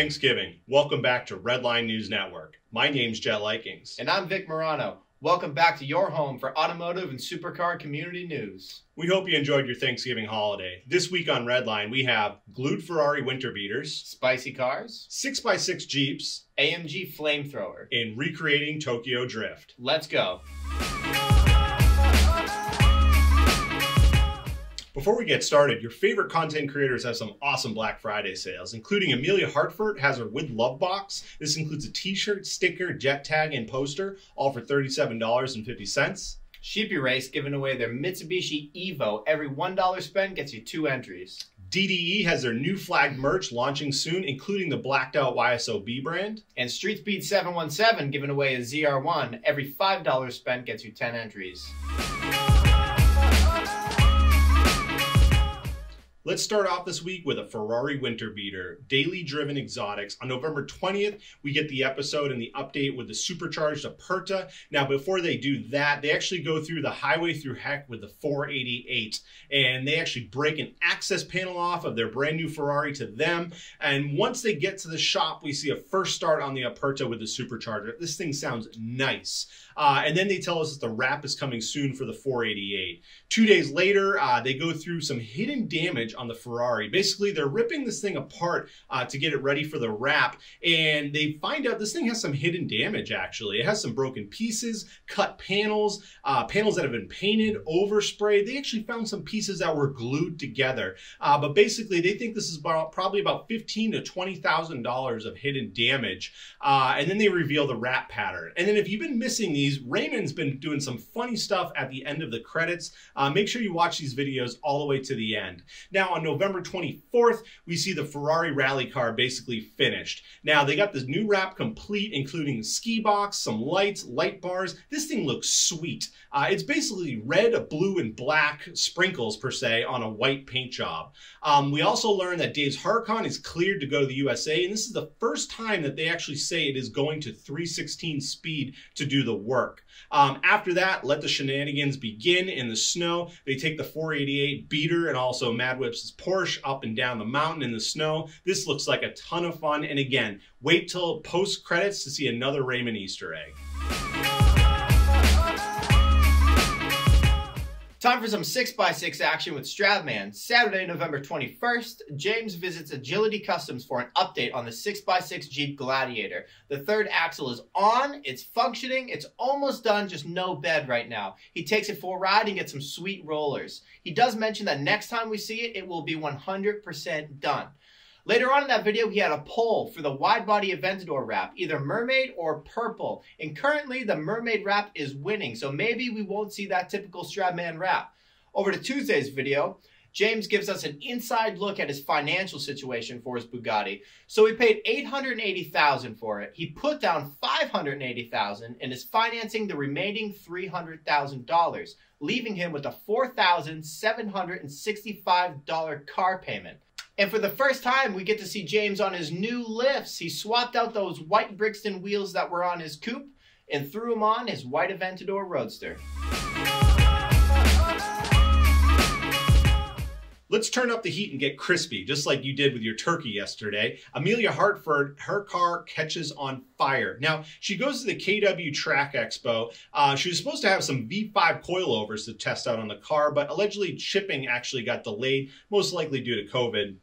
Thanksgiving. Welcome back to Redline News Network. My name's Jet Likings. And I'm Vic Morano. Welcome back to your home for automotive and supercar community news. We hope you enjoyed your Thanksgiving holiday. This week on Redline, we have glued Ferrari winter beaters, Spicy cars, 6x6 Jeeps, AMG flamethrower, and recreating Tokyo Drift. Let's go. Before we get started, your favorite content creators have some awesome Black Friday sales, including Amelia Hartford has her With Love box. This includes a t-shirt, sticker, jet tag, and poster, all for $37.50. Sheepy Race giving away their Mitsubishi Evo. Every $1 spent gets you 2 entries. DDE has their new flagged merch launching soon, including the blacked out YSOB brand. And Street Speed 717 giving away a ZR1. Every $5 spent gets you 10 entries. Let's start off this week with a Ferrari winter beater, Daily Driven Exotics. On November 20th, we get the episode and the update with the supercharged Aperta. Now, before they do that, they actually go through the highway through heck with the 488, and they actually break an access panel off of their brand new Ferrari to them. And once they get to the shop, we see a first start on the Aperta with the supercharger. This thing sounds nice. And then they tell us that the wrap is coming soon for the 488. 2 days later, they go through some hidden damage on the Ferrari. Basically, they're ripping this thing apart to get it ready for the wrap, and they find out this thing has some hidden damage, actually. It has some broken pieces, cut panels, panels that have been painted, oversprayed. They actually found some pieces that were glued together. But basically, they think this is probably about $15,000 to $20,000 of hidden damage. And then they reveal the wrap pattern. And then if you've been missing these, Raymond's been doing some funny stuff at the end of the credits. Make sure you watch these videos all the way to the end. Now, on November 24th, we see the Ferrari rally car basically finished. Now, they got this new wrap complete, including the ski box, some lights, light bars. This thing looks sweet. It's basically red, blue, and black sprinkles, per se, on a white paint job. We also learned that Dave's Huracan is cleared to go to the USA, and this is the first time that they actually say it is going to 316 speed to do the work. After that, let the shenanigans begin in the snow. They take the 488 beater and also Mad Whips' Porsche up and down the mountain in the snow. This looks like a ton of fun. And again, wait till post credits to see another Raymond Easter egg. Time for some 6x6 action with Stradman. Saturday, November 21st, James visits Agility Customs for an update on the 6x6 Jeep Gladiator. The third axle is on, it's functioning, it's almost done, just no bed right now. He takes it for a ride and gets some sweet rollers. He does mention that next time we see it, it will be 100% done. Later on in that video, he had a poll for the wide-body Aventador wrap, either mermaid or purple. And currently, the mermaid wrap is winning, so maybe we won't see that typical Stradman wrap. Over to Tuesday's video, James gives us an inside look at his financial situation for his Bugatti. So he paid $880,000 for it. He put down $580,000 and is financing the remaining $300,000, leaving him with a $4,765 car payment. And for the first time, we get to see James on his new lifts. He swapped out those white Brixton wheels that were on his coupe and threw them on his white Aventador Roadster. Let's turn up the heat and get crispy, just like you did with your turkey yesterday. Amelia Hartford, her car catches on fire. Now, she goes to the KW Track Expo. She was supposed to have some V5 coilovers to test out on the car, but allegedly shipping actually got delayed, most likely due to COVID.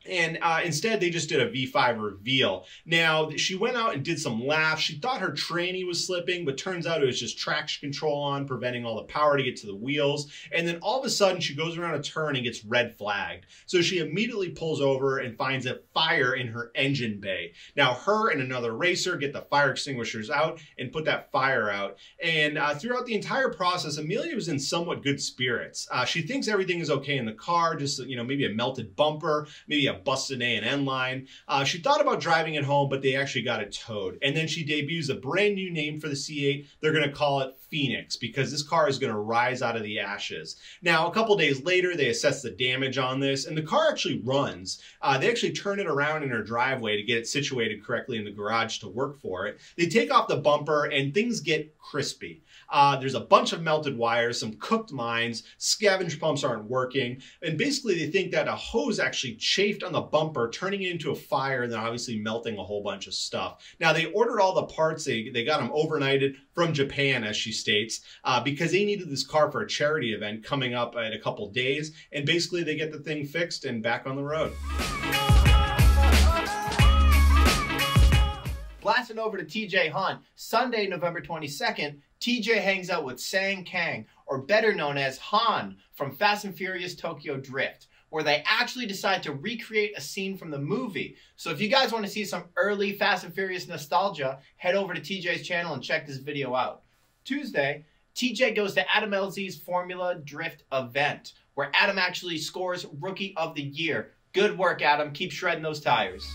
And instead, they just did a V5 reveal. Now, she went out and did some laps. She thought her tranny was slipping, but turns out it was just traction control on, preventing all the power to get to the wheels. And then all of a sudden, she goes around a turn and gets red flagged. So she immediately pulls over and finds a fire in her engine bay. Now, her and another racer get the fire extinguishers out and put that fire out. And throughout the entire process, Amelia was in somewhat good spirits. She thinks everything is okay in the car, just, you know, maybe a melted bumper, maybe a busted A&N line. She thought about driving it home, but they actually got it towed. And then she debuts a brand new name for the C8. They're going to call it Phoenix because this car is going to rise out of the ashes. Now, a couple days later, they assess the damage on this, and the car actually runs. They actually turn it around in her driveway to get it situated correctly in the garage to work for it. They take off the bumper, and things get crispy. There's a bunch of melted wires, some cooked lines, scavenge pumps aren't working, and basically they think that a hose actually chafed overheat on the bumper, turning it into a fire, and then obviously melting a whole bunch of stuff. Now, they ordered all the parts. They got them overnighted from Japan, as she states, because they needed this car for a charity event coming up in a couple days. And basically, they get the thing fixed and back on the road. Blasting over to TJ Hunt, Sunday, November 22nd, TJ hangs out with Sang Kang, or better known as Han, from Fast and Furious Tokyo Drift, where they actually decide to recreate a scene from the movie. So if you guys want to see some early Fast and Furious nostalgia, head over to TJ's channel and check this video out. Tuesday, TJ goes to Adam LZ's Formula Drift event, where Adam actually scores Rookie of the Year. Good work, Adam. Keep shredding those tires.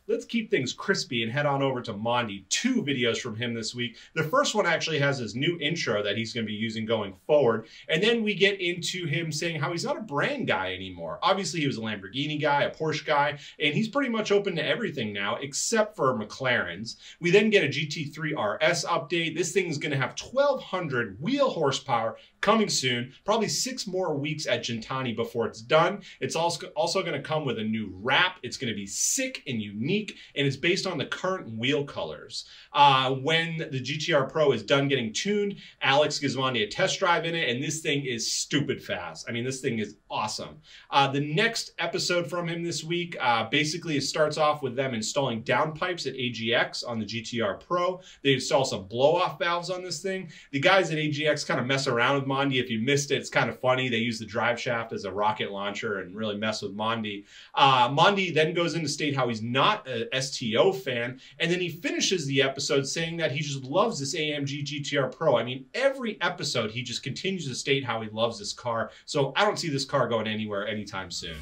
Let's keep things crispy and head on over to Mondi. 2 videos from him this week. The first one actually has his new intro that he's going to be using going forward. And then we get into him saying how he's not a brand guy anymore. Obviously, he was a Lamborghini guy, a Porsche guy, and he's pretty much open to everything now except for McLarens. We then get a GT3 RS update. This thing is going to have 1,200 wheel horsepower coming soon. Probably 6 more weeks at Gentani before it's done. It's also going to come with a new wrap. It's going to be sick and unique, and it's based on the current wheel colors. When the GTR Pro is done getting tuned, Alex gives Mondi a test drive in it, and this thing is stupid fast. I mean, this thing is awesome. The next episode from him this week, basically it starts off with them installing downpipes at AGX on the GTR Pro. They install some blow-off valves on this thing. The guys at AGX kind of mess around with Mondi. If you missed it, it's kind of funny. They use the drive shaft as a rocket launcher and really mess with Mondi. Mondi then goes into state how he's not a STO fan, and then he finishes the episode saying that he just loves this AMG GTR Pro. I mean, every episode he just continues to state how he loves this car, so I don't see this car going anywhere anytime soon.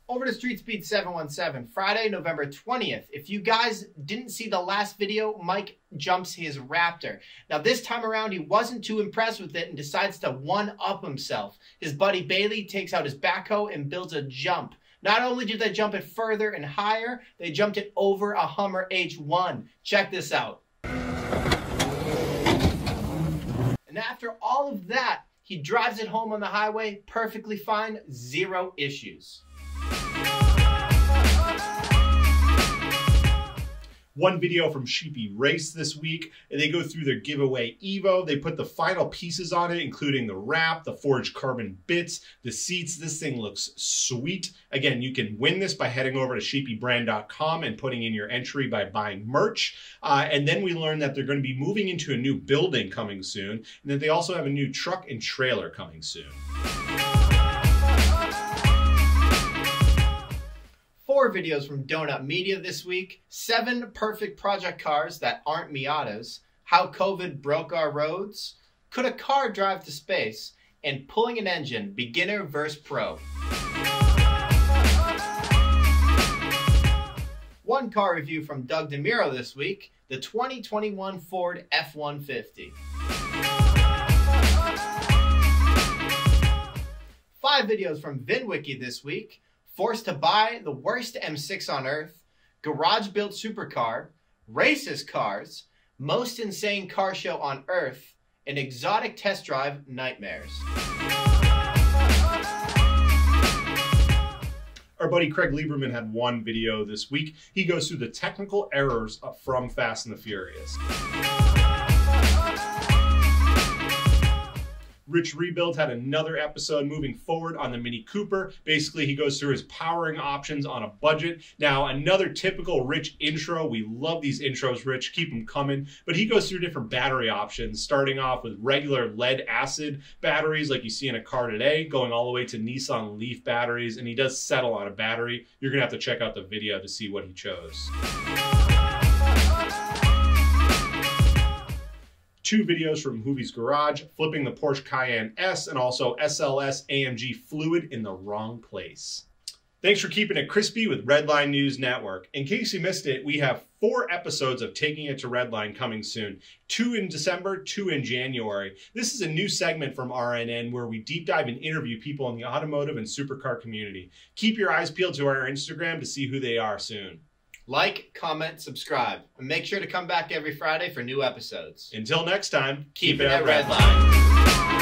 Over to Street Speed 717, Friday, November 20th. If you guys didn't see the last video, Mike jumps his Raptor. Now this time around, he wasn't too impressed with it and decides to one-up himself. His buddy Bailey takes out his backhoe and builds a jump. Not only did they jump it further and higher, they jumped it over a Hummer H1. Check this out. And after all of that, he drives it home on the highway perfectly fine, 0 issues. One video from Sheepy Race this week, and they go through their giveaway Evo. They put the final pieces on it, including the wrap, the forged carbon bits, the seats. This thing looks sweet. Again, you can win this by heading over to sheepybrand.com and putting in your entry by buying merch. And then we learned that they're going to be moving into a new building coming soon, and that they also have a new truck and trailer coming soon. 4 videos from Donut Media this week, 7 perfect project cars that aren't Miatas, how COVID broke our roads, could a car drive to space, and pulling an engine, beginner versus pro. One car review from Doug DeMiro this week, the 2021 Ford F-150. 5 videos from VinWiki this week, forced to buy the worst M6 on earth, garage-built supercar, racist cars, most insane car show on earth, and exotic test drive nightmares. Our buddy Craig Lieberman had one video this week. He goes through the technical errors from Fast and the Furious. Rich Rebuild had another episode moving forward on the Mini Cooper. Basically, he goes through his powering options on a budget. Now, another typical Rich intro. We love these intros, Rich. Keep them coming. But he goes through different battery options, starting off with regular lead acid batteries like you see in a car today, going all the way to Nissan Leaf batteries. And he does settle on a battery. You're going to have to check out the video to see what he chose. 2 videos from Hoovie's Garage, flipping the Porsche Cayenne S, and also SLS AMG fluid in the wrong place. Thanks for keeping it crispy with Redline News Network. In case you missed it, we have 4 episodes of Taking It to Redline coming soon. 2 in December, 2 in January. This is a new segment from RNN where we deep dive and interview people in the automotive and supercar community. Keep your eyes peeled to our Instagram to see who they are soon. Like, comment, subscribe. And make sure to come back every Friday for new episodes. Until next time, Keep it at Redline.